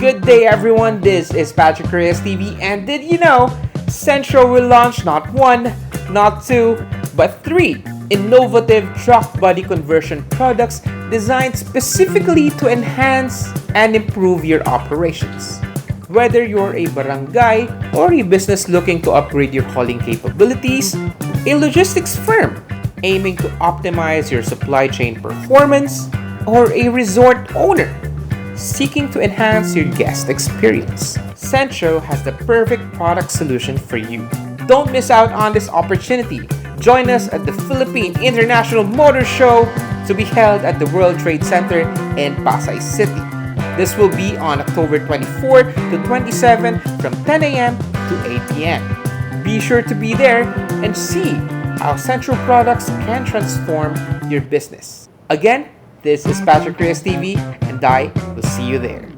Good day, everyone. This is PatrickReyesTV, and did you know Centro will launch not one, not two, but three innovative truck body conversion products designed specifically to enhance and improve your operations. Whether you're a barangay or a business looking to upgrade your hauling capabilities, a logistics firm aiming to optimize your supply chain performance, or a resort owner seeking to enhance your guest experience, Centro has the perfect product solution for you. Don't miss out on this opportunity. Join us at the Philippine International Motorshow to be held at the World Trade Center in Pasay City. This will be on October 24 to 27 from 10 a.m. to 8 p.m. Be sure to be there and see how Centro products can transform your business. Again, this is PatrickReyesTV, and I will see you there.